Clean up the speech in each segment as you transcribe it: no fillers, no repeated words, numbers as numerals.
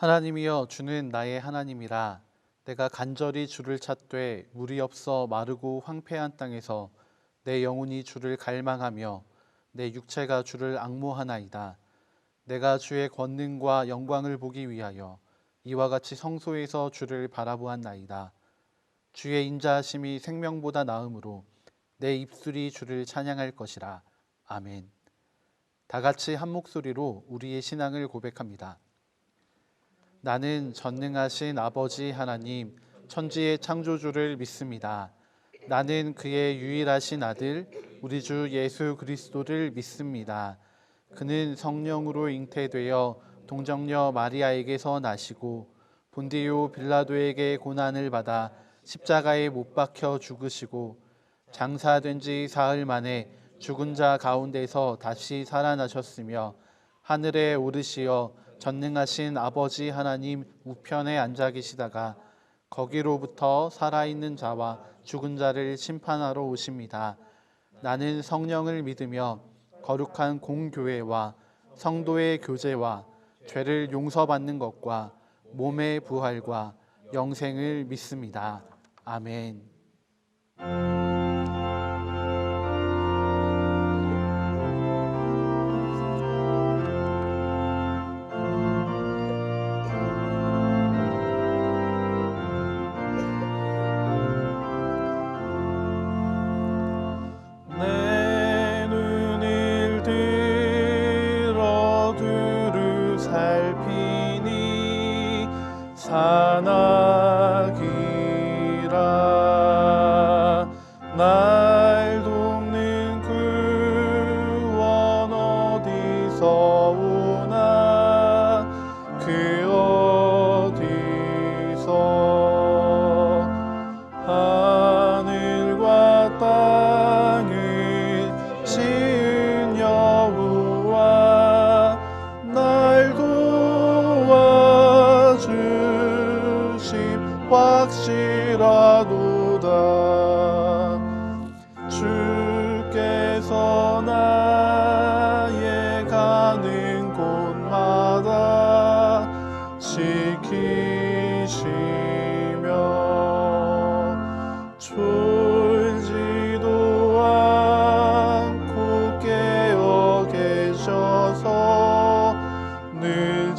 하나님이여, 주는 나의 하나님이라. 내가 간절히 주를 찾되 물이 없어 마르고 황폐한 땅에서 내 영혼이 주를 갈망하며 내 육체가 주를 앙모하나이다. 내가 주의 권능과 영광을 보기 위하여 이와 같이 성소에서 주를 바라보았나이다. 주의 인자하심이 생명보다 나음으로 내 입술이 주를 찬양할 것이라. 아멘. 다 같이 한 목소리로 우리의 신앙을 고백합니다. 나는 전능하신 아버지 하나님, 천지의 창조주를 믿습니다. 나는 그의 유일하신 아들, 우리 주 예수 그리스도를 믿습니다. 그는 성령으로 잉태되어 동정녀 마리아에게서 나시고 본디오 빌라도에게 고난을 받아 십자가에 못 박혀 죽으시고 장사된 지 사흘 만에 죽은 자 가운데서 다시 살아나셨으며 하늘에 오르시어 전능하신 아버지 하나님 우편에 앉아 계시다가 거기로부터 살아있는 자와 죽은 자를 심판하러 오십니다. 나는 성령을 믿으며 거룩한 공교회와 성도의 교제와 죄를 용서받는 것과 몸의 부활과 영생을 믿습니다. 아멘. 산악이라 날 돕는 구원 어디서 오나 그 어디서 하늘과 땅을 지은 여호와 날 도와주심 확실하도다. 주께서 나의 가는 곳마다 지키시며 졸지도 않고 깨어 계셔서 늘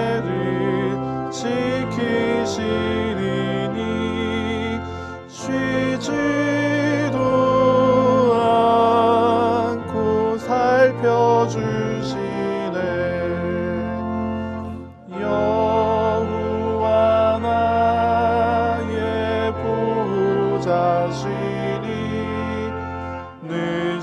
이스라엘을 지키시리니 쉬지도 않고 살펴주시네. 여호와 나의 보호자시니 늘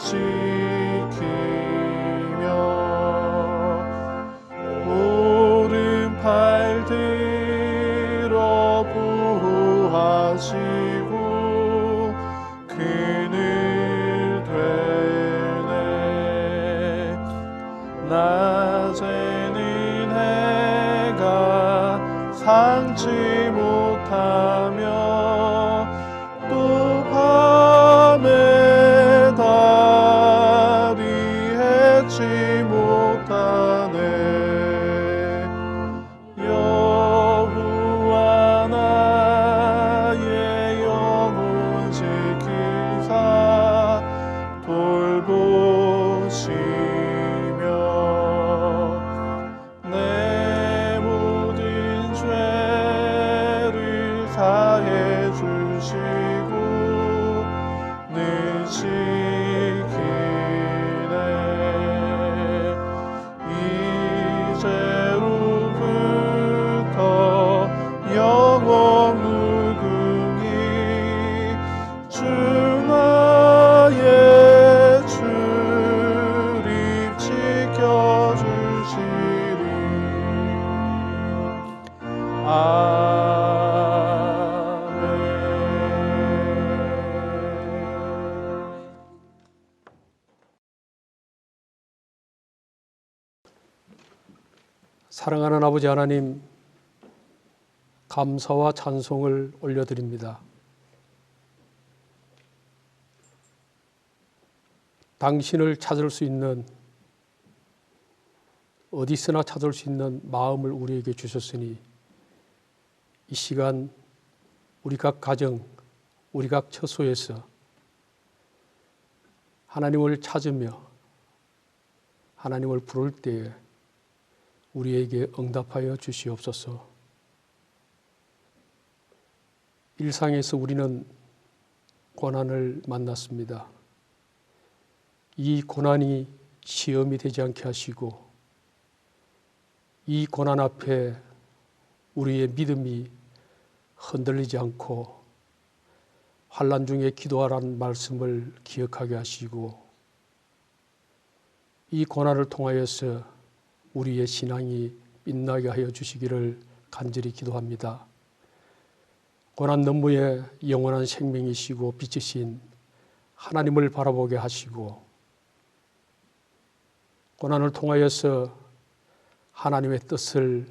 오른팔 들어 보호하시고 그늘 되네. 낮에는 해가 상치 못하며 또 밤에 달이 해치 못하네. 여호와 나의 영혼 지키사 돌보시며 내 모든 죄를 사해 주시고 늘 지키네. 이제로부터 영원 무궁히 주 나의 출입 지켜주시리. 사랑하는 아버지 하나님, 감사와 찬송을 올려드립니다. 당신을 찾을 수 있는, 어디서나 찾을 수 있는 마음을 우리에게 주셨으니 이 시간 우리 각 가정, 우리 각 처소에서 하나님을 찾으며 하나님을 부를 때에 우리에게 응답하여 주시옵소서. 일상에서 우리는 고난을 만났습니다. 이 고난이 시험이 되지 않게 하시고 이 고난 앞에 우리의 믿음이 흔들리지 않고 환난 중에 기도하라는 말씀을 기억하게 하시고 이 고난을 통하여서 우리의 신앙이 빛나게 하여 주시기를 간절히 기도합니다. 고난 너머에 영원한 생명이시고 빛이신 하나님을 바라보게 하시고 고난을 통하여서 하나님의 뜻을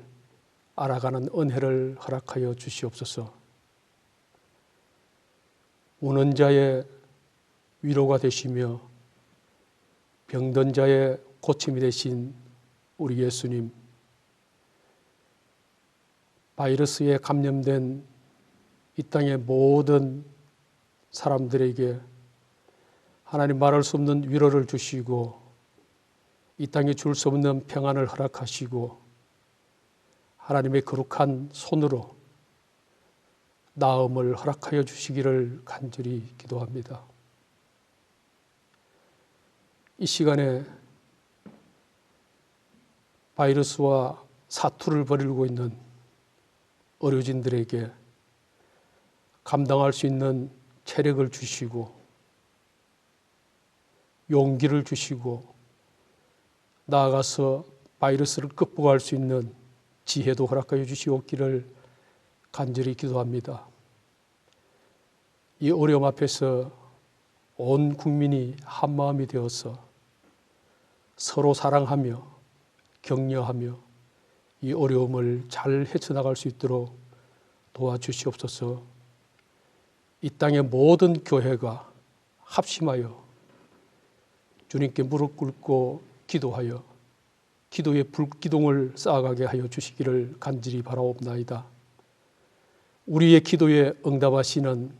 알아가는 은혜를 허락하여 주시옵소서. 우는 자의 위로가 되시며 병든 자의 고침이 되신 우리 예수님, 바이러스에 감염된 이 땅의 모든 사람들에게 하나님 말할 수 없는 위로를 주시고 이 땅에 줄 수 없는 평안을 허락하시고 하나님의 거룩한 손으로 나음을 허락하여 주시기를 간절히 기도합니다. 이 시간에 바이러스와 사투를 벌이고 있는 의료진들에게 감당할 수 있는 체력을 주시고 용기를 주시고 나아가서 바이러스를 극복할 수 있는 지혜도 허락하여 주시옵기를 간절히 기도합니다. 이 어려움 앞에서 온 국민이 한마음이 되어서 서로 사랑하며 격려하며 이 어려움을 잘 헤쳐나갈 수 있도록 도와주시옵소서. 이 땅의 모든 교회가 합심하여 주님께 무릎 꿇고 기도하여 기도의 불기둥을 쌓아가게 하여 주시기를 간절히 바라옵나이다. 우리의 기도에 응답하시는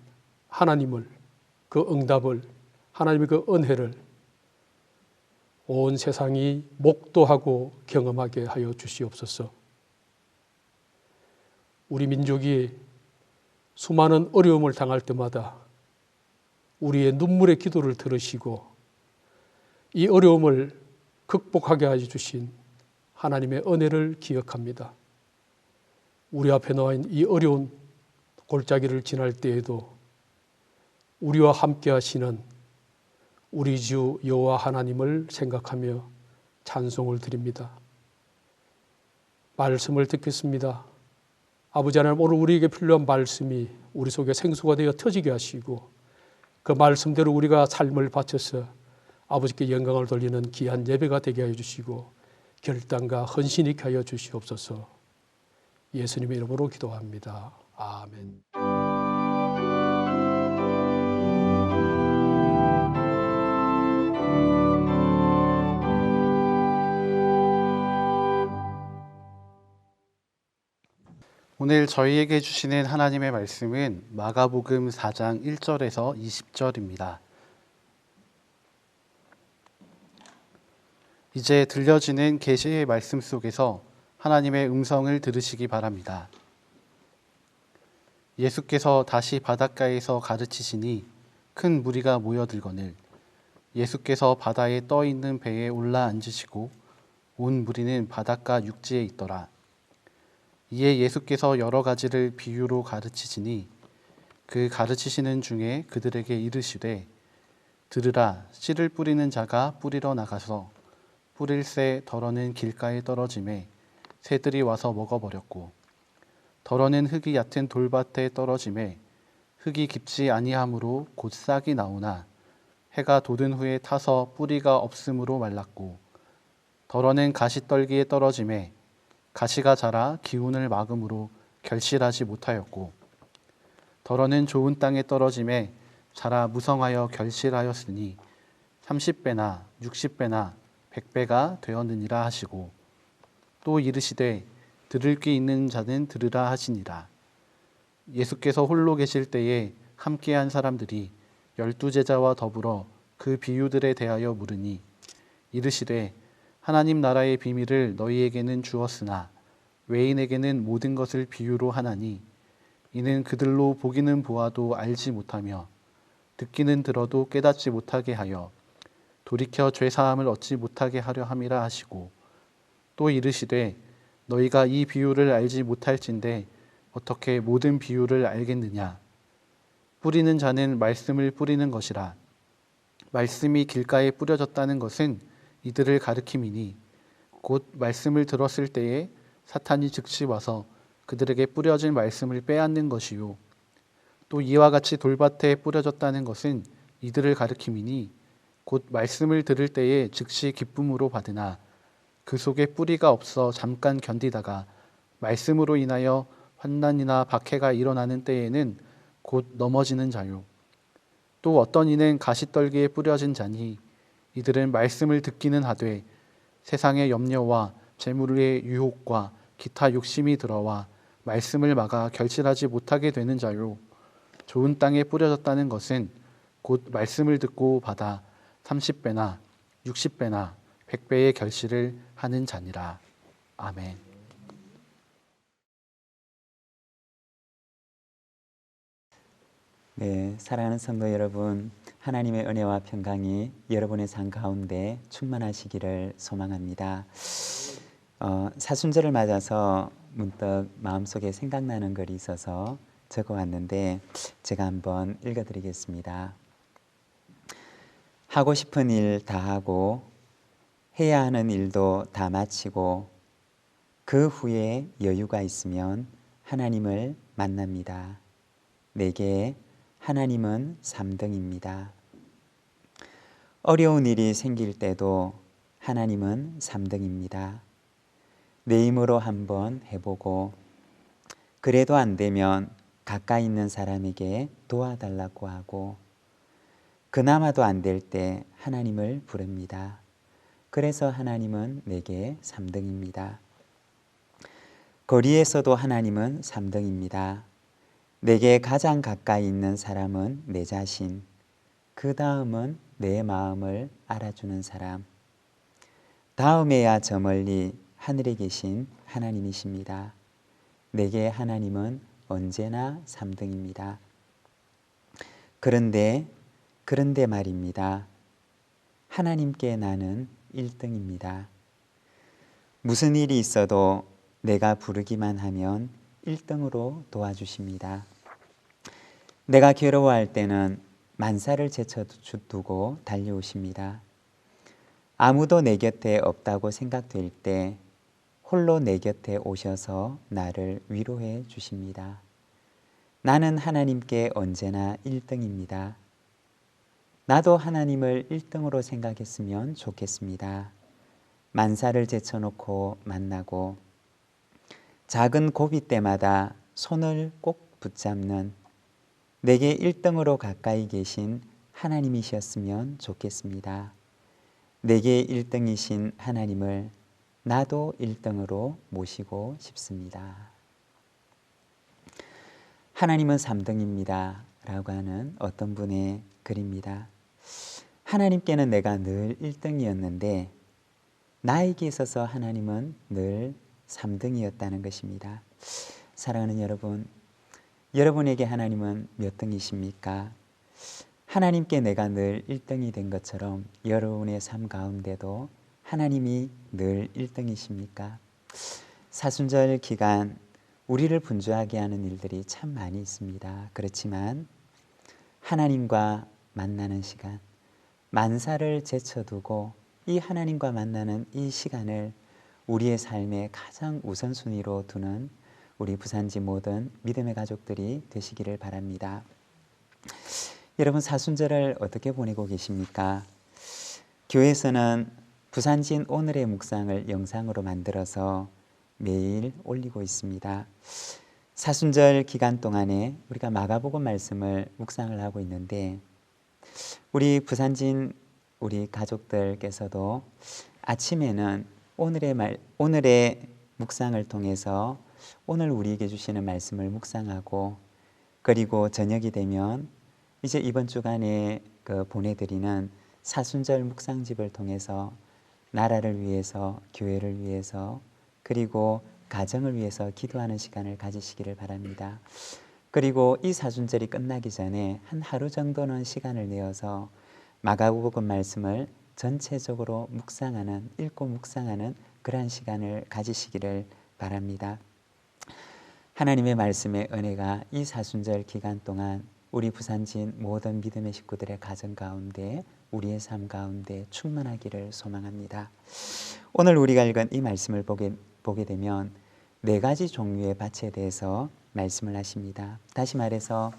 하나님을, 그 응답을, 하나님의 그 은혜를 온 세상이 목도하고 경험하게 하여 주시옵소서. 우리 민족이 수많은 어려움을 당할 때마다 우리의 눈물의 기도를 들으시고 이 어려움을 극복하게 하여 주신 하나님의 은혜를 기억합니다. 우리 앞에 놓아 있는 이 어려운 골짜기를 지날 때에도 우리와 함께 하시는 우리 주 여호와 하나님을 생각하며 찬송을 드립니다. 말씀을 듣겠습니다. 아버지 하나님, 오늘 우리에게 필요한 말씀이 우리 속에 생수가 되어 터지게 하시고 그 말씀대로 우리가 삶을 바쳐서 아버지께 영광을 돌리는 귀한 예배가 되게 하여 주시고 결단과 헌신 있게 하여 주시옵소서. 예수님의 이름으로 기도합니다. 아멘. 오늘 저희에게 주시는 하나님의 말씀은 마가복음 4장 1절에서 20절입니다. 이제 들려지는 계시의 말씀 속에서 하나님의 음성을 들으시기 바랍니다. 예수께서 다시 바닷가에서 가르치시니 큰 무리가 모여들거늘 예수께서 바다에 떠 있는 배에 올라 앉으시고 온 무리는 바닷가 육지에 있더라. 이에 예수께서 여러 가지를 비유로 가르치시니 그 가르치시는 중에 그들에게 이르시되 들으라, 씨를 뿌리는 자가 뿌리러 나가서 뿌릴새 덜어는 길가에 떨어지매 새들이 와서 먹어버렸고 덜어는 흙이 얕은 돌밭에 떨어지매 흙이 깊지 아니하므로 곧 싹이 나오나 해가 돋은 후에 타서 뿌리가 없으므로 말랐고 덜어는 가시떨기에 떨어지매 가시가 자라 기운을 막음으로 결실하지 못하였고 덜어는 좋은 땅에 떨어지매 자라 무성하여 결실하였으니 30배나 60배나 100배가 되었느니라 하시고 또 이르시되 들을 귀 있는 자는 들으라 하시니라. 예수께서 홀로 계실 때에 함께한 사람들이 12제자와 더불어 그 비유들에 대하여 물으니 이르시되 하나님 나라의 비밀을 너희에게는 주었으나 외인에게는 모든 것을 비유로 하나니 이는 그들로 보기는 보아도 알지 못하며 듣기는 들어도 깨닫지 못하게 하여 돌이켜 죄사함을 얻지 못하게 하려 함이라 하시고 또 이르시되 너희가 이 비유를 알지 못할진대 어떻게 모든 비유를 알겠느냐. 뿌리는 자는 말씀을 뿌리는 것이라. 말씀이 길가에 뿌려졌다는 것은 이들을 가리킴이니 곧 말씀을 들었을 때에 사탄이 즉시 와서 그들에게 뿌려진 말씀을 빼앗는 것이요. 또 이와 같이 돌밭에 뿌려졌다는 것은 이들을 가리킴이니 곧 말씀을 들을 때에 즉시 기쁨으로 받으나 그 속에 뿌리가 없어 잠깐 견디다가 말씀으로 인하여 환난이나 박해가 일어나는 때에는 곧 넘어지는 자요. 또 어떤 이는 가시떨기에 뿌려진 자니 이들은 말씀을 듣기는 하되 세상의 염려와 재물의 유혹과 기타 욕심이 들어와 말씀을 막아 결실하지 못하게 되는 자요. 좋은 땅에 뿌려졌다는 것은 곧 말씀을 듣고 받아 30배나 60배나 100배의 결실을 하는 자니라. 아멘. 네, 사랑하는 성도 여러분, 하나님의 은혜와 평강이 여러분의 삶 가운데 충만하시기를 소망합니다. 사순절을 맞아서 문득 마음속에 생각나는 글이 있어서 적어왔는데 제가 한번 읽어드리겠습니다. 하고 싶은 일 다 하고 해야 하는 일도 다 마치고 그 후에 여유가 있으면 하나님을 만납니다. 내게 하나님은 3등입니다. 어려운 일이 생길 때도 하나님은 3등입니다. 내 힘으로 한번 해보고 그래도 안 되면 가까이 있는 사람에게 도와달라고 하고 그나마도 안 될 때 하나님을 부릅니다. 그래서 하나님은 내게 3등입니다. 거리에서도 하나님은 3등입니다. 내게 가장 가까이 있는 사람은 내 자신, 그 다음은 내 마음을 알아주는 사람, 다음에야 저 멀리 하늘에 계신 하나님이십니다. 내게 하나님은 언제나 3등입니다. 그런데 말입니다. 하나님께 나는 1등입니다. 무슨 일이 있어도 내가 부르기만 하면 1등으로 도와주십니다. 내가 괴로워할 때는 만사를 제쳐두고 달려오십니다. 아무도 내 곁에 없다고 생각될 때 홀로 내 곁에 오셔서 나를 위로해 주십니다. 나는 하나님께 언제나 1등입니다. 나도 하나님을 1등으로 생각했으면 좋겠습니다. 만사를 제쳐놓고 만나고 작은 고비 때마다 손을 꼭 붙잡는 내게 1등으로 가까이 계신 하나님이셨으면 좋겠습니다. 내게 1등이신 하나님을 나도 1등으로 모시고 싶습니다. 하나님은 3등입니다. 라고 하는 어떤 분의 글입니다. 하나님께는 내가 늘 1등이었는데 나에게 있어서 하나님은 늘 3등이었다는 것입니다. 사랑하는 여러분, 여러분에게 하나님은 몇 등이십니까? 하나님께 내가 늘 1등이 된 것처럼 여러분의 삶 가운데도 하나님이 늘 1등이십니까? 사순절 기간 우리를 분주하게 하는 일들이 참 많이 있습니다. 그렇지만 하나님과 만나는 시간, 만사를 제쳐두고 이 하나님과 만나는 이 시간을 우리의 삶의 가장 우선순위로 두는 우리 부산지 모든 믿음의 가족들이 되시기를 바랍니다. 여러분, 사순절을 어떻게 보내고 계십니까? 교회에서는 부산진 오늘의 묵상을 영상으로 만들어서 매일 올리고 있습니다. 사순절 기간 동안에 우리가 마가복음 말씀을 묵상을 하고 있는데 우리 부산진 우리 가족들께서도 아침에는 오늘의 묵상을 통해서 오늘 우리에게 주시는 말씀을 묵상하고, 그리고 저녁이 되면 이제 이번 주간에 보내드리는 사순절 묵상집을 통해서 나라를 위해서, 교회를 위해서, 그리고 가정을 위해서 기도하는 시간을 가지시기를 바랍니다. 그리고 이 사순절이 끝나기 전에 한 하루 정도는 시간을 내어서 마가복음 말씀을 전체적으로 읽고 묵상하는 그러한 시간을 가지시기를 바랍니다. 하나님의 말씀의 은혜가 이 사순절 기간 동안 우리 부산진 모든 믿음의 식구들의 가정 가운데, 우리의 삶 가운데 충만하기를 소망합니다. 오늘 우리가 읽은 이 말씀을 보게 되면 4가지 종류의 밭에 대해서 말씀을 하십니다. 다시 말해서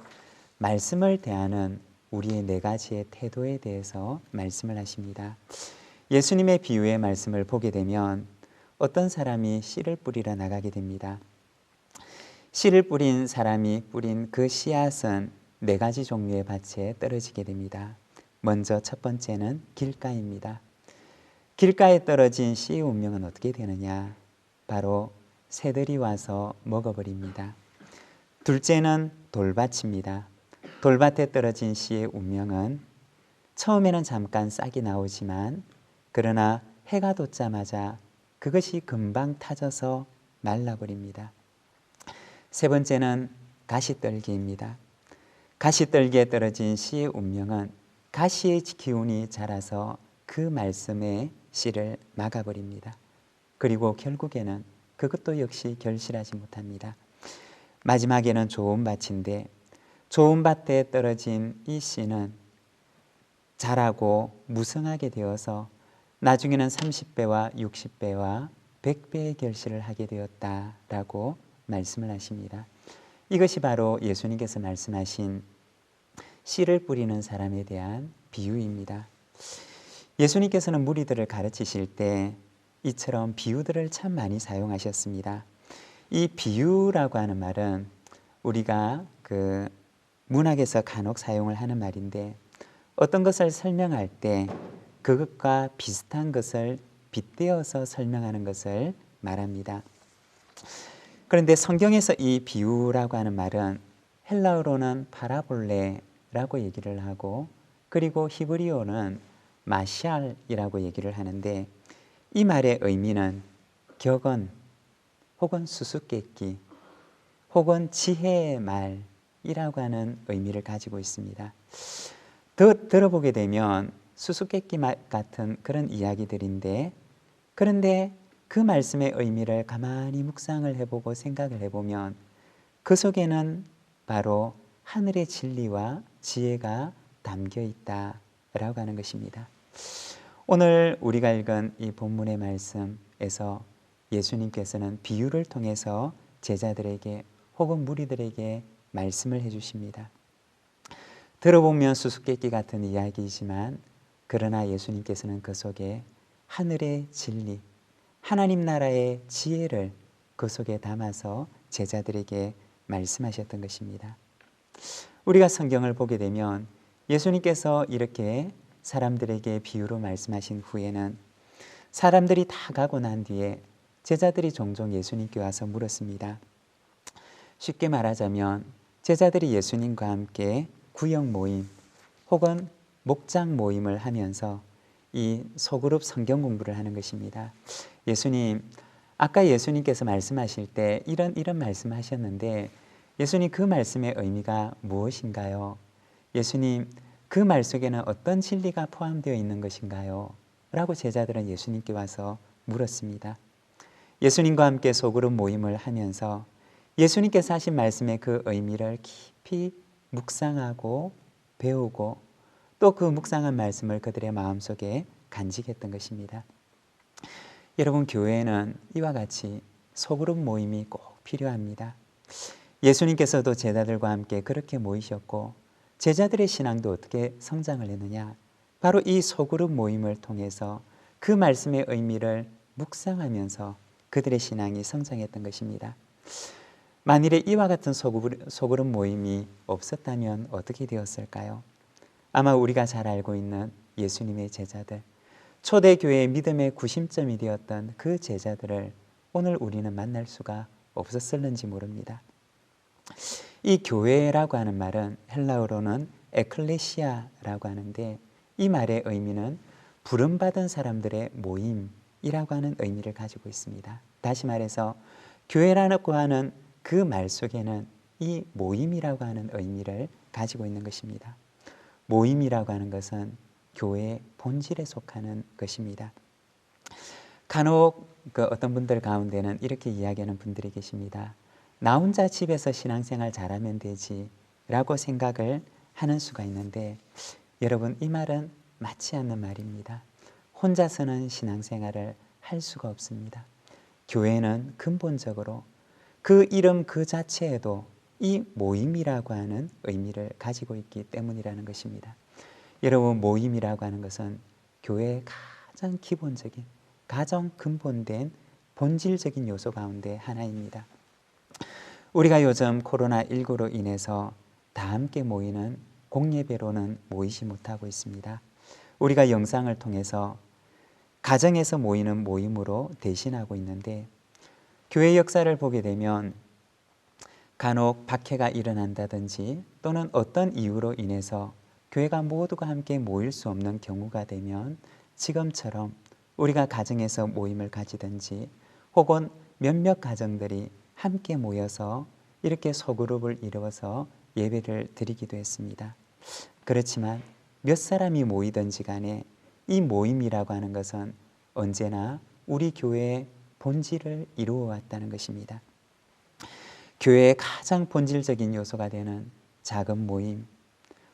말씀을 대하는 우리의 4가지의 태도에 대해서 말씀을 하십니다. 예수님의 비유의 말씀을 보게 되면 어떤 사람이 씨를 뿌리러 나가게 됩니다. 씨를 뿌린 사람이 뿌린 그 씨앗은 4가지 종류의 밭에 떨어지게 됩니다. 먼저 첫 번째는 길가입니다. 길가에 떨어진 씨의 운명은 어떻게 되느냐? 바로 새들이 와서 먹어버립니다. 둘째는 돌밭입니다. 돌밭에 떨어진 씨의 운명은 처음에는 잠깐 싹이 나오지만, 그러나 해가 돋자마자 그것이 금방 타져서 말라버립니다. 세 번째는 가시떨기입니다. 가시떨기에 떨어진 씨의 운명은 가시의 기운이 자라서 그 말씀의 씨를 막아버립니다. 그리고 결국에는 그것도 역시 결실하지 못합니다. 마지막에는 좋은 밭인데, 좋은 밭에 떨어진 이 씨는 자라고 무성하게 되어서 나중에는 30배와 60배와 100배의 결실을 하게 되었다라고 말씀을 하십니다. 이것이 바로 예수님께서 말씀하신 씨를 뿌리는 사람에 대한 비유입니다. 예수님께서는 무리들을 가르치실 때 이처럼 비유들을 참 많이 사용하셨습니다. 이 비유라고 하는 말은 우리가 문학에서 간혹 사용을 하는 말인데, 어떤 것을 설명할 때 그것과 비슷한 것을 빗대어서 설명하는 것을 말합니다. 그런데 성경에서 이 비유라고 하는 말은 헬라어로는 파라볼레라고 얘기를 하고, 그리고 히브리어는 마샬이라고 얘기를 하는데, 이 말의 의미는 격언 혹은 수수께끼 혹은 지혜의 말이라고 하는 의미를 가지고 있습니다. 들어보게 되면 수수께끼 같은 그런 이야기들인데, 그런데 그 말씀의 의미를 가만히 묵상을 해보고 생각을 해보면 그 속에는 바로 하늘의 진리와 지혜가 담겨 있다라고 하는 것입니다. 오늘 우리가 읽은 이 본문의 말씀에서 예수님께서는 비유를 통해서 제자들에게 혹은 무리들에게 말씀을 해주십니다. 들어보면 수수께끼 같은 이야기이지만, 그러나 예수님께서는 그 속에 하늘의 진리, 하나님 나라의 지혜를 그 속에 담아서 제자들에게 말씀하셨던 것입니다. 우리가 성경을 보게 되면 예수님께서 이렇게 사람들에게 비유로 말씀하신 후에는 사람들이 다 가고 난 뒤에 제자들이 종종 예수님께 와서 물었습니다. 쉽게 말하자면 제자들이 예수님과 함께 구역 모임 혹은 목장 모임을 하면서 이 소그룹 성경 공부를 하는 것입니다. 예수님, 아까 예수님께서 말씀하실 때 이런 말씀하셨는데 예수님, 그 말씀의 의미가 무엇인가요? 예수님, 그 말 속에는 어떤 진리가 포함되어 있는 것인가요? 라고 제자들은 예수님께 와서 물었습니다. 예수님과 함께 소그룹 모임을 하면서 예수님께서 하신 말씀의 그 의미를 깊이 묵상하고 배우고 또 그 묵상한 말씀을 그들의 마음속에 간직했던 것입니다. 여러분, 교회에는 이와 같이 소그룹 모임이 꼭 필요합니다. 예수님께서도 제자들과 함께 그렇게 모이셨고 제자들의 신앙도 어떻게 성장을 했느냐? 바로 이 소그룹 모임을 통해서 그 말씀의 의미를 묵상하면서 그들의 신앙이 성장했던 것입니다. 만일에 이와 같은 소그룹 모임이 없었다면 어떻게 되었을까요? 아마 우리가 잘 알고 있는 예수님의 제자들, 초대교회의 믿음의 구심점이 되었던 그 제자들을 오늘 우리는 만날 수가 없었을는지 모릅니다. 이 교회라고 하는 말은 헬라어로는 에클레시아라고 하는데 이 말의 의미는 부름받은 사람들의 모임이라고 하는 의미를 가지고 있습니다. 다시 말해서 교회라고 하는 그 말 속에는 이 모임이라고 하는 의미를 가지고 있는 것입니다. 모임이라고 하는 것은 교회의 본질에 속하는 것입니다. 간혹 어떤 분들 가운데는 이렇게 이야기하는 분들이 계십니다. 나 혼자 집에서 신앙생활 잘하면 되지 라고 생각을 하는 수가 있는데 여러분, 이 말은 맞지 않는 말입니다. 혼자서는 신앙생활을 할 수가 없습니다. 교회는 근본적으로 그 이름 그 자체에도 이 모임이라고 하는 의미를 가지고 있기 때문이라는 것입니다. 여러분, 모임이라고 하는 것은 교회의 가장 기본적인, 가장 근본된 본질적인 요소 가운데 하나입니다. 우리가 요즘 코로나19로 인해서 다 함께 모이는 공예배로는 모이지 못하고 있습니다. 우리가 영상을 통해서 가정에서 모이는 모임으로 대신하고 있는데 교회 역사를 보게 되면 간혹 박해가 일어난다든지 또는 어떤 이유로 인해서 교회가 모두가 함께 모일 수 없는 경우가 되면 지금처럼 우리가 가정에서 모임을 가지든지 혹은 몇몇 가정들이 함께 모여서 이렇게 소그룹을 이루어서 예배를 드리기도 했습니다. 그렇지만 몇 사람이 모이든지 간에 이 모임이라고 하는 것은 언제나 우리 교회의 본질을 이루어 왔다는 것입니다. 교회의 가장 본질적인 요소가 되는 작은 모임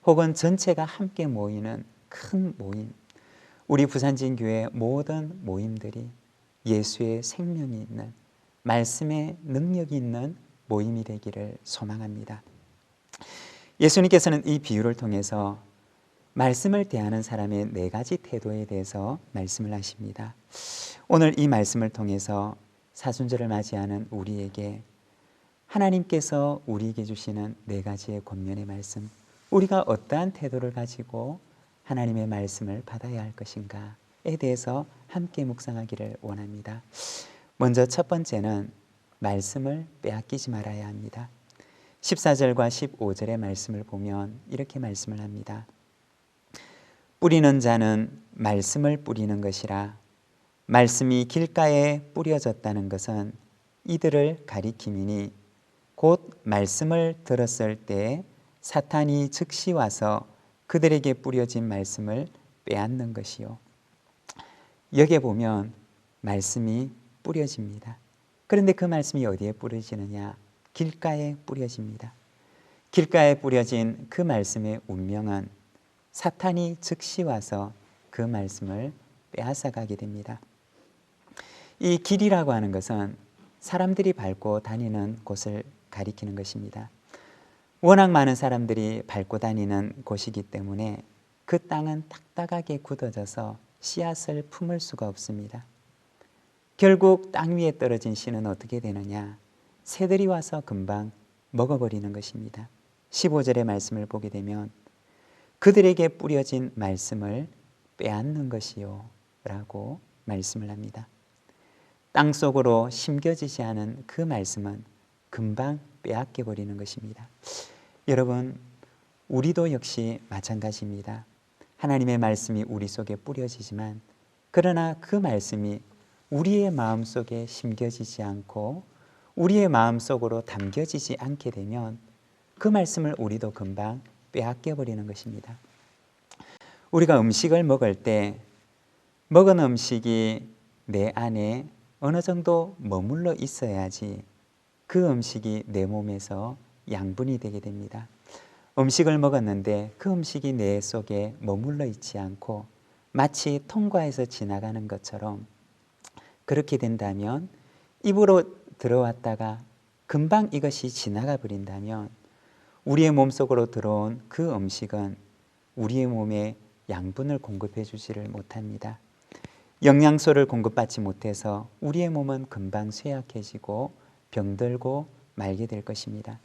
혹은 전체가 함께 모이는 큰 모임, 우리 부산진교회 모든 모임들이 예수의 생명이 있는, 말씀의 능력이 있는 모임이 되기를 소망합니다. 예수님께서는 이 비유를 통해서 말씀을 대하는 사람의 4가지 태도에 대해서 말씀을 하십니다. 오늘 이 말씀을 통해서 사순절을 맞이하는 우리에게 하나님께서 우리에게 주시는 4가지의 권면의 말씀, 우리가 어떠한 태도를 가지고 하나님의 말씀을 받아야 할 것인가에 대해서 함께 묵상하기를 원합니다. 먼저 첫 번째는 말씀을 빼앗기지 말아야 합니다. 14절과 15절의 말씀을 보면 이렇게 말씀을 합니다. 뿌리는 자는 말씀을 뿌리는 것이라. 말씀이 길가에 뿌려졌다는 것은 이들을 가리킴이니 곧 말씀을 들었을 때 사탄이 즉시 와서 그들에게 뿌려진 말씀을 빼앗는 것이요. 여기에 보면 말씀이 뿌려집니다. 그런데 그 말씀이 어디에 뿌려지느냐? 길가에 뿌려집니다. 길가에 뿌려진 그 말씀의 운명은 사탄이 즉시 와서 그 말씀을 빼앗아 가게 됩니다. 이 길이라고 하는 것은 사람들이 밟고 다니는 곳을 가리키는 것입니다. 워낙 많은 사람들이 밟고 다니는 곳이기 때문에 그 땅은 딱딱하게 굳어져서 씨앗을 품을 수가 없습니다. 결국 땅 위에 떨어진 씨는 어떻게 되느냐? 새들이 와서 금방 먹어버리는 것입니다. 15절의 말씀을 보게 되면 그들에게 뿌려진 말씀을 빼앗는 것이요 라고 말씀을 합니다. 땅속으로 심겨지지 않은 그 말씀은 금방 빼앗겨 버리는 것입니다. 여러분, 우리도 역시 마찬가지입니다. 하나님의 말씀이 우리 속에 뿌려지지만 그러나 그 말씀이 우리의 마음속에 심겨지지 않고 우리의 마음속으로 담겨지지 않게 되면 그 말씀을 우리도 금방 빼앗겨 버리는 것입니다. 우리가 음식을 먹을 때 먹은 음식이 내 안에 어느 정도 머물러 있어야지 그 음식이 내 몸에서 양분이 되게 됩니다. 음식을 먹었는데 그 음식이 내 속에 머물러 있지 않고 마치 통과해서 지나가는 것처럼 그렇게 된다면 입으로 들어왔다가 금방 이것이 지나가 버린다면 우리의 몸속으로 들어온 그 음식은 우리의 몸에 양분을 공급해 주지를 못합니다. 영양소를 공급받지 못해서 우리의 몸은 금방 쇠약해지고 병들고 말게 될 것입니다.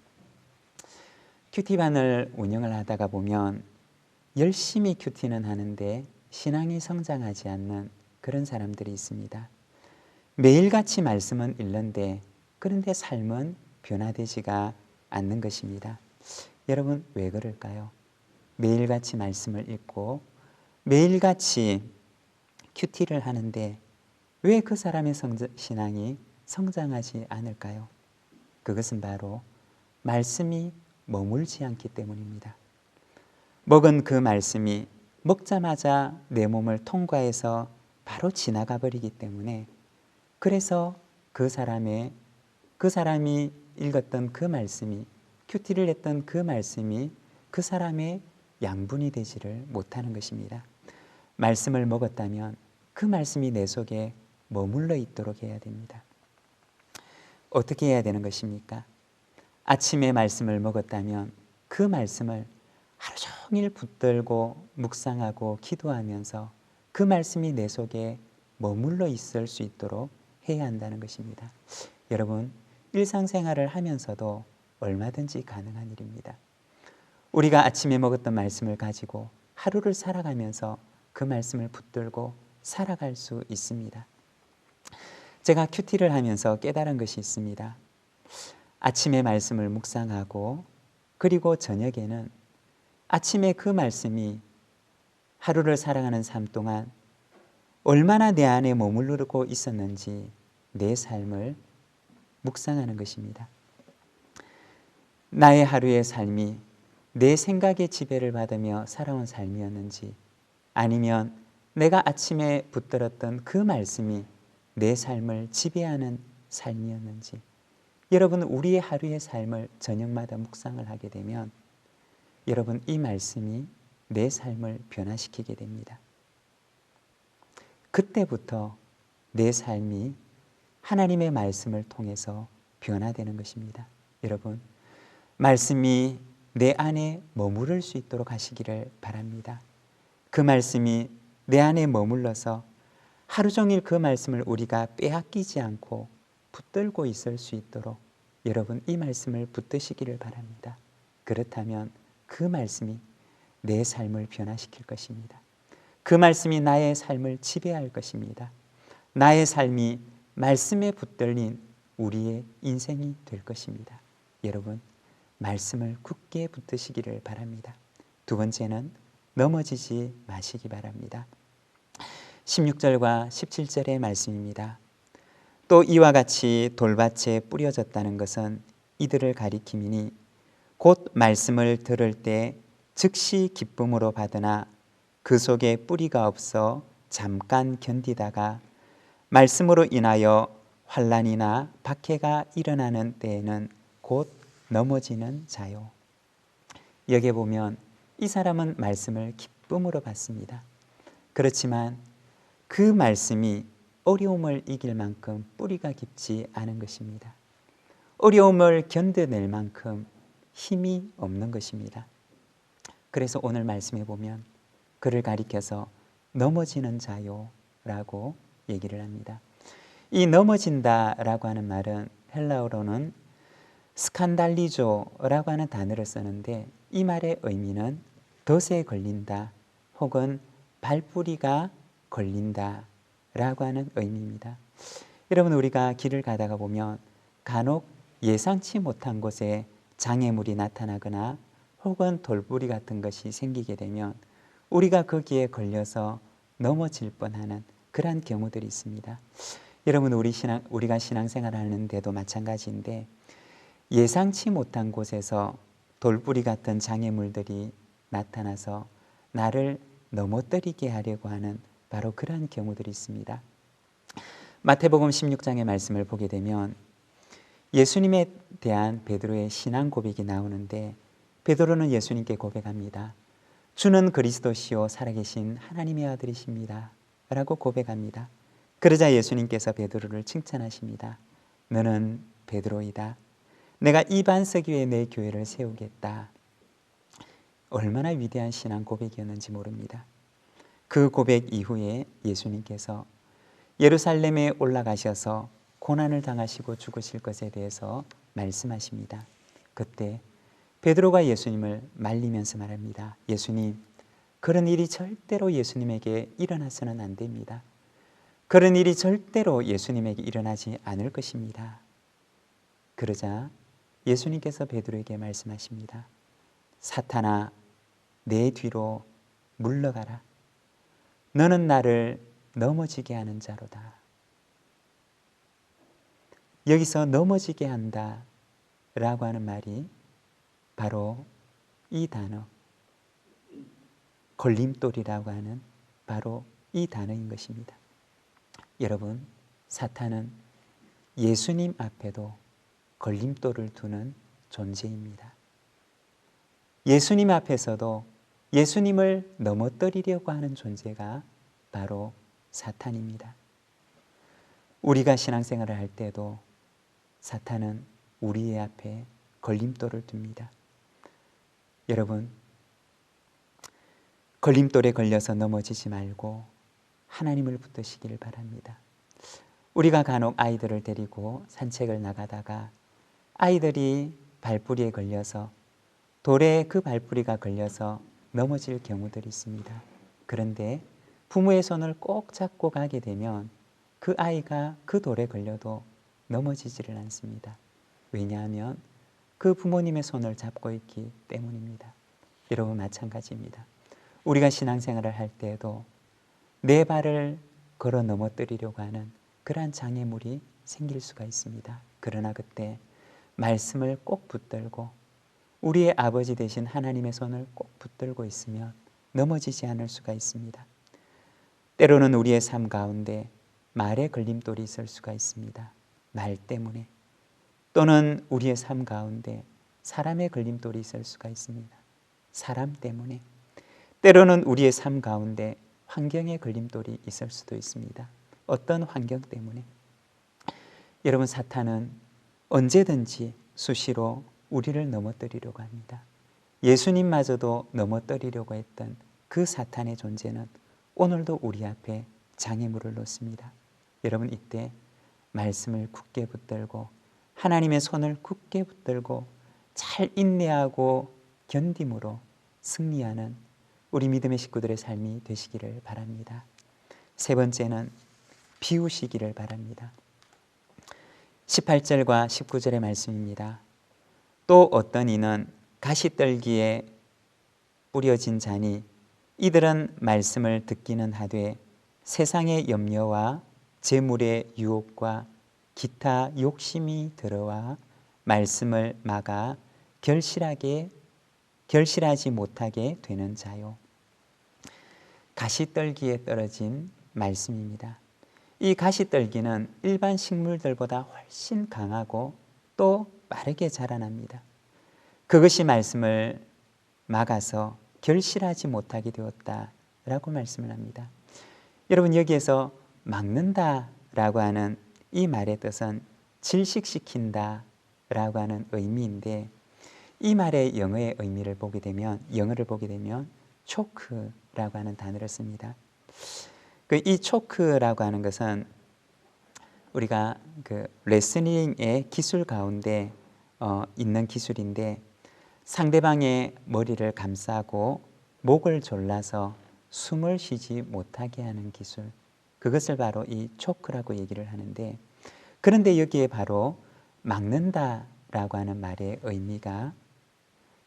큐티반을 운영을 하다가 보면 열심히 큐티는 하는데 신앙이 성장하지 않는 그런 사람들이 있습니다. 매일같이 말씀은 읽는데 그런데 삶은 변화되지가 않는 것입니다. 여러분 왜 그럴까요? 매일같이 말씀을 읽고 매일같이 큐티를 하는데 왜 그 사람의 신앙이 성장하지 않을까요? 그것은 바로 말씀이 머물지 않기 때문입니다. 먹은 그 말씀이 먹자마자 내 몸을 통과해서 바로 지나가 버리기 때문에 그래서 그 사람이 읽었던 그 말씀이 큐티를 했던 그 말씀이 그 사람의 양분이 되지를 못하는 것입니다. 말씀을 먹었다면 그 말씀이 내 속에 머물러 있도록 해야 됩니다. 어떻게 해야 되는 것입니까? 아침에 말씀을 먹었다면 그 말씀을 하루 종일 붙들고 묵상하고 기도하면서 그 말씀이 내 속에 머물러 있을 수 있도록 해야 한다는 것입니다. 여러분, 일상생활을 하면서도 얼마든지 가능한 일입니다. 우리가 아침에 먹었던 말씀을 가지고 하루를 살아가면서 그 말씀을 붙들고 살아갈 수 있습니다. 제가 큐티를 하면서 깨달은 것이 있습니다. 아침에 말씀을 묵상하고 그리고 저녁에는 아침에 그 말씀이 하루를 살아가는 삶 동안 얼마나 내 안에 머무르고 있었는지 내 삶을 묵상하는 것입니다. 나의 하루의 삶이 내 생각의 지배를 받으며 살아온 삶이었는지 아니면 내가 아침에 붙들었던 그 말씀이 내 삶을 지배하는 삶이었는지 여러분 우리의 하루의 삶을 저녁마다 묵상을 하게 되면 여러분 이 말씀이 내 삶을 변화시키게 됩니다. 그때부터 내 삶이 하나님의 말씀을 통해서 변화되는 것입니다. 여러분 말씀이 내 안에 머무를 수 있도록 하시기를 바랍니다. 그 말씀이 내 안에 머물러서 하루 종일 그 말씀을 우리가 빼앗기지 않고 붙들고 있을 수 있도록 여러분 이 말씀을 붙드시기를 바랍니다. 그렇다면 그 말씀이 내 삶을 변화시킬 것입니다. 그 말씀이 나의 삶을 지배할 것입니다. 나의 삶이 말씀에 붙들린 우리의 인생이 될 것입니다. 여러분 말씀을 굳게 붙드시기를 바랍니다. 두 번째는 넘어지지 마시기 바랍니다. 16절과 17절의 말씀입니다. 또 이와 같이 돌밭에 뿌려졌다는 것은 이들을 가리킴이니 곧 말씀을 들을 때 즉시 기쁨으로 받으나 그 속에 뿌리가 없어 잠깐 견디다가 말씀으로 인하여 환난이나 박해가 일어나는 때에는 곧 넘어지는 자요. 여기에 보면 이 사람은 말씀을 기쁨으로 받습니다. 그렇지만 그 말씀이 어려움을 이길 만큼 뿌리가 깊지 않은 것입니다. 어려움을 견뎌낼 만큼 힘이 없는 것입니다. 그래서 오늘 말씀해 보면 그를 가리켜서 넘어지는 자요 라고 얘기를 합니다. 이 넘어진다라고 하는 말은 헬라어로는 스칸달리조라고 하는 단어를 쓰는데 이 말의 의미는 덫에 걸린다 혹은 발뿌리가 걸린다 라고 하는 의미입니다. 여러분 우리가 길을 가다가 보면 간혹 예상치 못한 곳에 장애물이 나타나거나 혹은 돌뿌리 같은 것이 생기게 되면 우리가 거기에 걸려서 넘어질 뻔하는 그러한 경우들이 있습니다. 여러분 우리가 신앙생활 하는데도 마찬가지인데 예상치 못한 곳에서 돌뿌리 같은 장애물들이 나타나서 나를 넘어뜨리게 하려고 하는 바로 그러한 경우들이 있습니다. 마태복음 16장의 말씀을 보게 되면 예수님에 대한 베드로의 신앙 고백이 나오는데 베드로는 예수님께 고백합니다. 주는 그리스도시요 살아계신 하나님의 아들이십니다 라고 고백합니다. 그러자 예수님께서 베드로를 칭찬하십니다. 너는 베드로이다. 내가 이 반석 위에 내 교회를 세우겠다. 얼마나 위대한 신앙 고백이었는지 모릅니다. 그 고백 이후에 예수님께서 예루살렘에 올라가셔서 고난을 당하시고 죽으실 것에 대해서 말씀하십니다. 그때 베드로가 예수님을 말리면서 말합니다. 예수님, 그런 일이 절대로 예수님에게 일어나서는 안 됩니다. 그런 일이 절대로 예수님에게 일어나지 않을 것입니다. 그러자 예수님께서 베드로에게 말씀하십니다. 사탄아, 내 뒤로 물러가라. 너는 나를 넘어지게 하는 자로다. 여기서 넘어지게 한다 라고 하는 말이 바로 이 단어, 걸림돌이라고 하는 바로 이 단어인 것입니다. 여러분, 사탄은 예수님 앞에도 걸림돌을 두는 존재입니다. 예수님 앞에서도 예수님을 넘어뜨리려고 하는 존재가 바로 사탄입니다. 우리가 신앙생활을 할 때도 사탄은 우리의 앞에 걸림돌을 둡니다. 여러분, 걸림돌에 걸려서 넘어지지 말고 하나님을 붙드시기를 바랍니다. 우리가 간혹 아이들을 데리고 산책을 나가다가 아이들이 발뿌리에 걸려서 돌에 그 발뿌리가 걸려서 넘어질 경우들이 있습니다. 그런데 부모의 손을 꼭 잡고 가게 되면 그 아이가 그 돌에 걸려도 넘어지지를 않습니다. 왜냐하면 그 부모님의 손을 잡고 있기 때문입니다. 여러분, 마찬가지입니다. 우리가 신앙생활을 할 때에도 내 발을 걸어 넘어뜨리려고 하는 그러한 장애물이 생길 수가 있습니다. 그러나 그때 말씀을 꼭 붙들고 우리의 아버지 되신 하나님의 손을 꼭 붙들고 있으면 넘어지지 않을 수가 있습니다. 때로는 우리의 삶 가운데 말의 걸림돌이 있을 수가 있습니다. 말 때문에. 또는 우리의 삶 가운데 사람의 걸림돌이 있을 수가 있습니다. 사람 때문에. 때로는 우리의 삶 가운데 환경의 걸림돌이 있을 수도 있습니다. 어떤 환경 때문에. 여러분, 사탄은 언제든지 수시로 우리를 넘어뜨리려고 합니다. 예수님마저도 넘어뜨리려고 했던 그 사탄의 존재는 오늘도 우리 앞에 장애물을 놓습니다. 여러분, 이때 말씀을 굳게 붙들고 하나님의 손을 굳게 붙들고 잘 인내하고 견딤으로 승리하는 우리 믿음의 식구들의 삶이 되시기를 바랍니다. 세 번째는 비우시기를 바랍니다. 18절과 19절의 말씀입니다. 또 어떤 이는 가시떨기에 뿌려진 자니 이들은 말씀을 듣기는 하되 세상의 염려와 재물의 유혹과 기타 욕심이 들어와 말씀을 막아 결실하지 못하게 되는 자요. 가시떨기에 떨어진 말씀입니다. 이 가시떨기는 일반 식물들보다 훨씬 강하고 또 빠르게 자라납니다. 그것이 말씀을 막아서 결실하지 못하게 되었다라고 말씀을 합니다. 여러분, 여기에서 막는다라고 하는 이 말의 뜻은 질식시킨다라고 하는 의미인데 이 말의 영어의 의미를 보게 되면 초크라고 하는 단어를 씁니다. 이 초크라고 하는 것은 우리가 그 레슬링의 기술 가운데 있는 기술인데 상대방의 머리를 감싸고 목을 졸라서 숨을 쉬지 못하게 하는 기술, 그것을 바로 이 초크라고 얘기를 하는데, 그런데 여기에 바로 막는다라고 하는 말의 의미가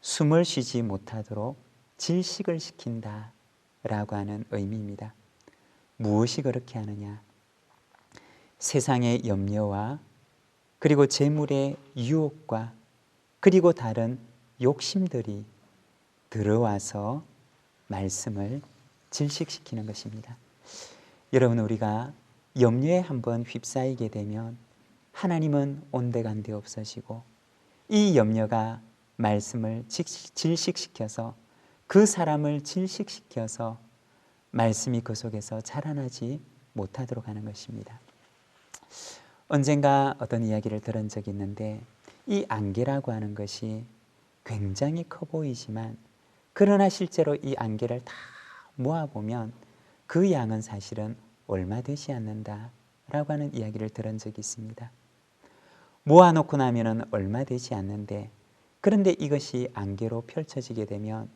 숨을 쉬지 못하도록 질식을 시킨다라고 하는 의미입니다. 무엇이 그렇게 하느냐? 세상의 염려와 그리고 재물의 유혹과 그리고 다른 욕심들이 들어와서 말씀을 질식시키는 것입니다. 여러분, 우리가 염려에 한번 휩싸이게 되면 하나님은 온데간데 없어지고 이 염려가 말씀을 질식시켜서 그 사람을 질식시켜서 말씀이 그 속에서 자라나지 못하도록 하는 것입니다. 언젠가 어떤 이야기를 들은 적이 있는데 이 안개라고 하는 것이 굉장히 커 보이지만 그러나 실제로 이 안개를 다 모아보면 그 양은 사실은 얼마 되지 않는다라고 하는 이야기를 들은 적이 있습니다. 모아놓고 나면은 얼마 되지 않는데, 그런데 이것이 안개로 펼쳐지게 되면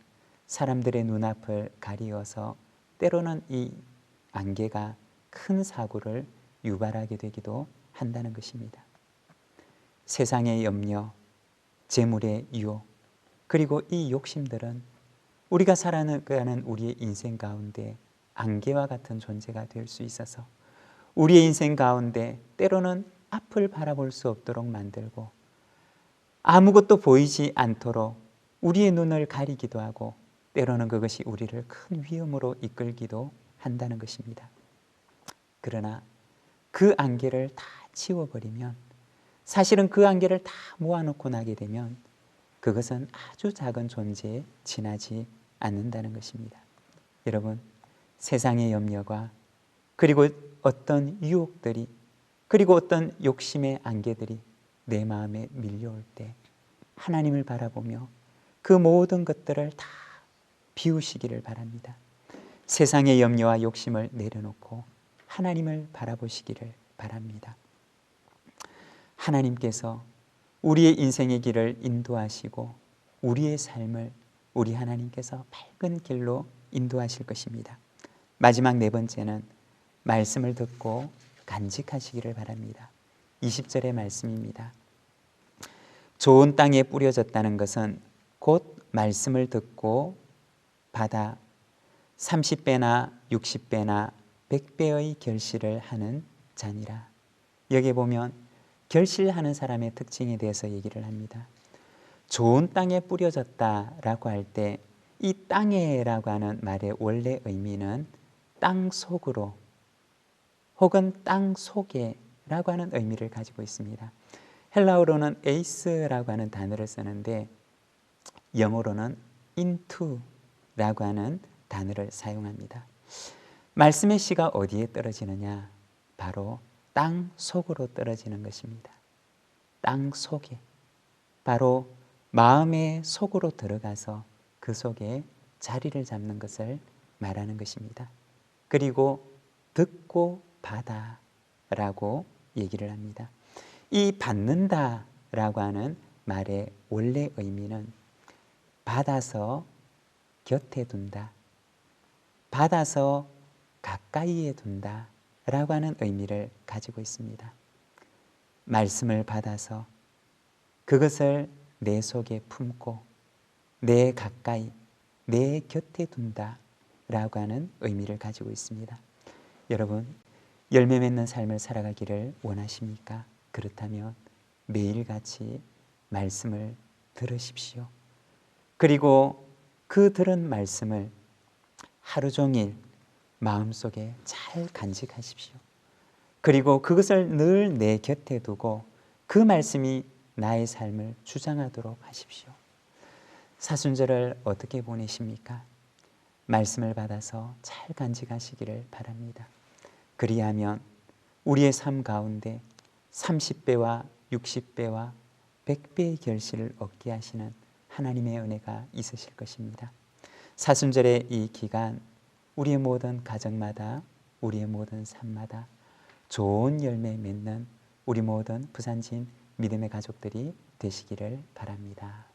사람들의 눈앞을 가리어서 때로는 이 안개가 큰 사고를 유발하게 되기도 한다는 것입니다. 세상의 염려, 재물의 유혹, 그리고 이 욕심들은 우리가 살아가는 우리의 인생 가운데 안개와 같은 존재가 될 수 있어서 우리의 인생 가운데 때로는 앞을 바라볼 수 없도록 만들고 아무것도 보이지 않도록 우리의 눈을 가리기도 하고 때로는 그것이 우리를 큰 위험으로 이끌기도 한다는 것입니다. 그러나 그 안개를 다 치워버리면, 사실은 그 안개를 다 모아놓고 나게 되면 그것은 아주 작은 존재에 지나지 않는다는 것입니다. 여러분, 세상의 염려가, 그리고 어떤 유혹들이, 그리고 어떤 욕심의 안개들이 내 마음에 밀려올 때 하나님을 바라보며 그 모든 것들을 다 비우시기를 바랍니다. 세상의 염려와 욕심을 내려놓고 하나님을 바라보시기를 바랍니다. 하나님께서 우리의 인생의 길을 인도하시고 우리의 삶을 우리 하나님께서 밝은 길로 인도하실 것입니다. 마지막 네 번째는 말씀을 듣고 간직하시기를 바랍니다. 20절의 말씀입니다. 좋은 땅에 뿌려졌다는 것은 곧 말씀을 듣고 받아 30배나 60배나 100배의 결실을 하는 자니라. 여기 보면 결실하는 사람의 특징에 대해서 얘기를 합니다. 좋은 땅에 뿌려졌다라고 할 때 이 땅에라고 하는 말의 원래 의미는 땅 속으로 혹은 땅 속에라고 하는 의미를 가지고 있습니다. 헬라어로는 에이스라고 하는 단어를 쓰는데 영어로는 into라고 하는 단어를 사용합니다. 말씀의 씨가 어디에 떨어지느냐? 바로 땅 속으로 떨어지는 것입니다. 땅 속에, 바로 마음의 속으로 들어가서 그 속에 자리를 잡는 것을 말하는 것입니다. 그리고 듣고 받아라고 얘기를 합니다. 이 받는다라고 하는 말의 원래 의미는 받아서 곁에 둔다, 받아서 가까이에 둔다 라고 하는 의미를 가지고 있습니다. 말씀을 받아서 그것을 내 속에 품고 내 가까이, 내 곁에 둔다 라고 하는 의미를 가지고 있습니다. 여러분, 열매 맺는 삶을 살아가기를 원하십니까? 그렇다면 매일같이 말씀을 들으십시오. 그리고 그 들은 말씀을 하루 종일 마음속에 잘 간직하십시오. 그리고 그것을 늘 내 곁에 두고 그 말씀이 나의 삶을 주장하도록 하십시오. 사순절을 어떻게 보내십니까? 말씀을 받아서 잘 간직하시기를 바랍니다. 그리하면 우리의 삶 가운데 30배와 60배와 100배의 결실을 얻게 하시는 하나님의 은혜가 있으실 것입니다. 사순절의 이 기간, 우리의 모든 가정마다, 우리의 모든 삶마다 좋은 열매 맺는 우리 모든 부산진 믿음의 가족들이 되시기를 바랍니다.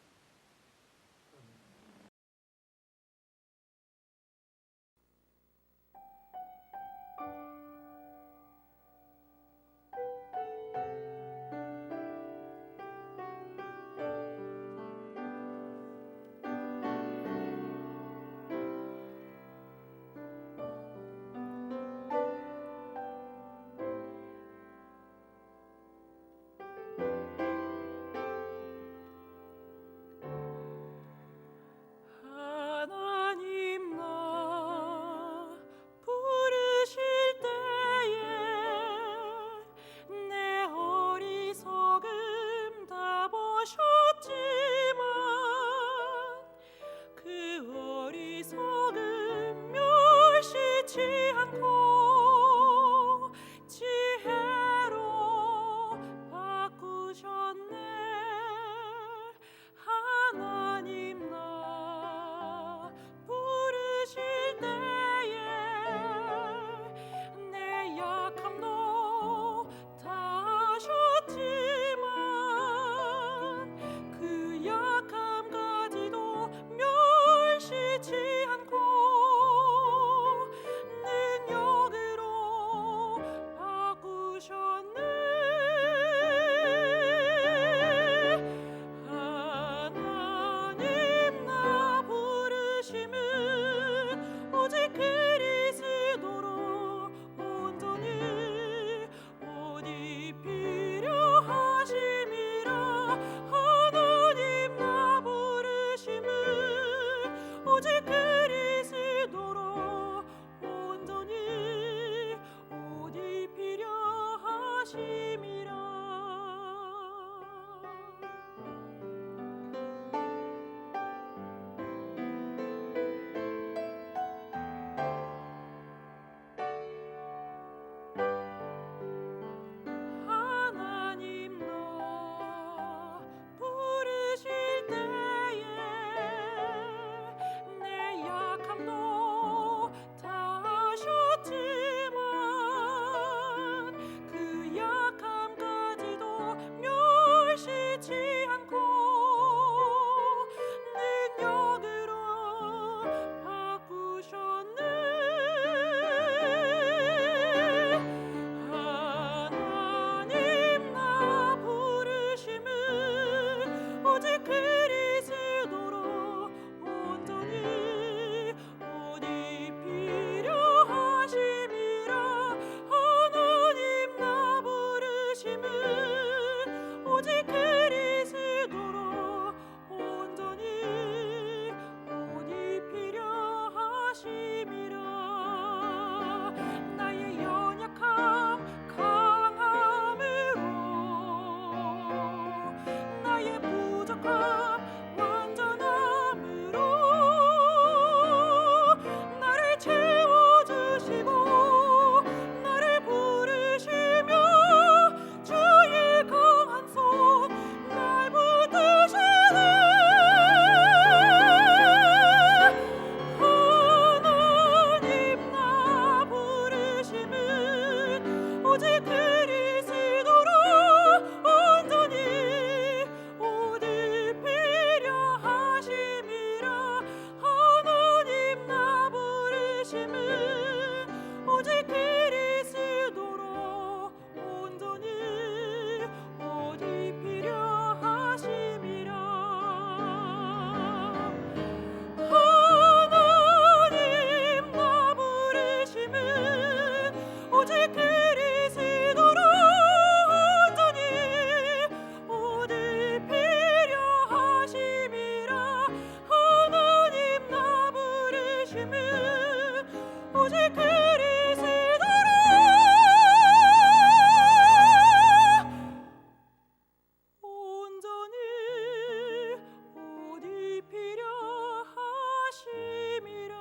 완벽함 완전함으로 나를 채워주시고 나를 부르시며 주의 강한 손 날 붙드시네. 하나님 나 부르심은 오직 그리스도로 온전히 옷 입히려 하심이라. 하나님 나 부르심은 오직 그리스도로 온전히 옷 입히려 하심이라. 하나님 나 부르심은 오직 그리스도로 온전히 옷 입히려 하심이라. 하나님 나 부르심은 오직 그리스도로 온전히 옷 입히려 하심이라.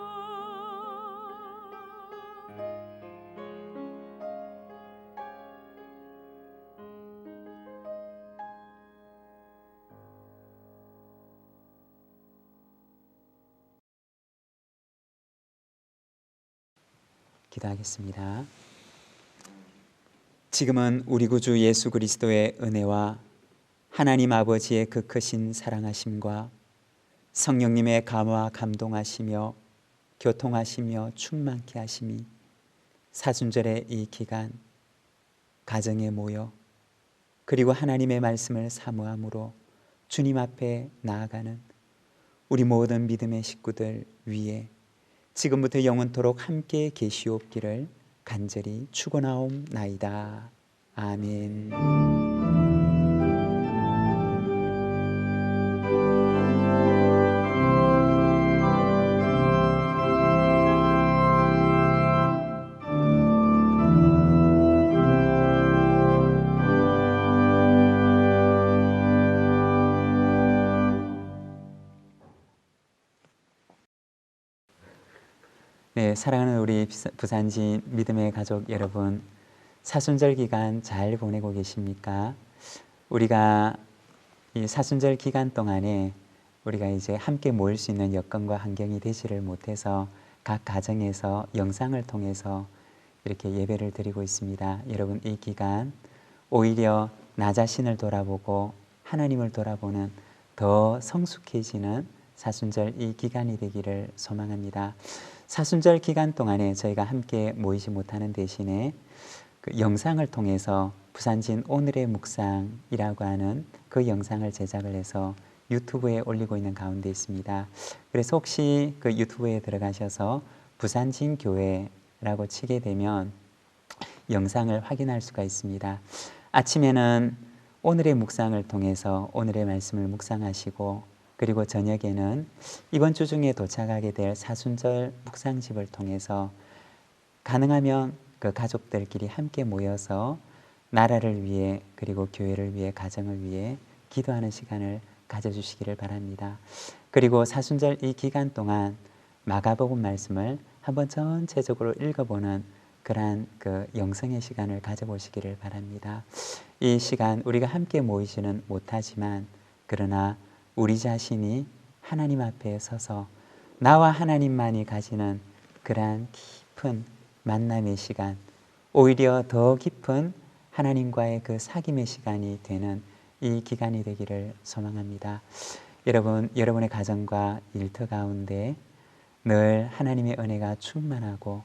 기도하겠습니다. 지금은 우리 구주 예수 그리스도의 은혜와 하나님 아버지의 그 크신 사랑하심과 성령님의 감화 감동하시며 교통하시며 충만케 하심이 사순절의 이 기간 가정에 모여 그리고 하나님의 말씀을 사모함으로 주님 앞에 나아가는 우리 모든 믿음의 식구들 위에 지금부터 영원토록 함께 계시옵기를 간절히 축원하옵나이다. 아멘. 네, 사랑하는 우리 부산진 믿음의 가족 여러분, 사순절 기간 잘 보내고 계십니까? 우리가 이 사순절 기간 동안에 우리가 이제 함께 모일 수 있는 여건과 환경이 되지를 못해서 각 가정에서 영상을 통해서 이렇게 예배를 드리고 있습니다. 여러분, 이 기간 오히려 나 자신을 돌아보고 하나님을 돌아보는 더 성숙해지는 사순절 이 기간이 되기를 소망합니다. 사순절 기간 동안에 저희가 함께 모이지 못하는 대신에 그 영상을 통해서 부산진 오늘의 묵상이라고 하는 그 영상을 제작을 해서 유튜브에 올리고 있는 가운데 있습니다. 그래서 혹시 그 유튜브에 들어가셔서 부산진 교회라고 치게 되면 영상을 확인할 수가 있습니다. 아침에는 오늘의 묵상을 통해서 오늘의 말씀을 묵상하시고, 그리고 저녁에는 이번 주 중에 도착하게 될 사순절 묵상집을 통해서 가능하면 그 가족들끼리 함께 모여서 나라를 위해 그리고 교회를 위해 가정을 위해 기도하는 시간을 가져주시기를 바랍니다. 그리고 사순절 이 기간 동안 마가복음 말씀을 한번 전체적으로 읽어보는 그러한 그 영성의 시간을 가져보시기를 바랍니다. 이 시간 우리가 함께 모이지는 못하지만 그러나 우리 자신이 하나님 앞에 서서 나와 하나님만이 가지는 그러한 깊은 만남의 시간, 오히려 더 깊은 하나님과의 그 사귐의 시간이 되는 이 기간이 되기를 소망합니다. 여러분, 여러분의 가정과 일터 가운데 늘 하나님의 은혜가 충만하고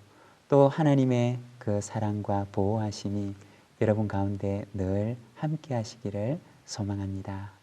또 하나님의 그 사랑과 보호하심이 여러분 가운데 늘 함께 하시기를 소망합니다.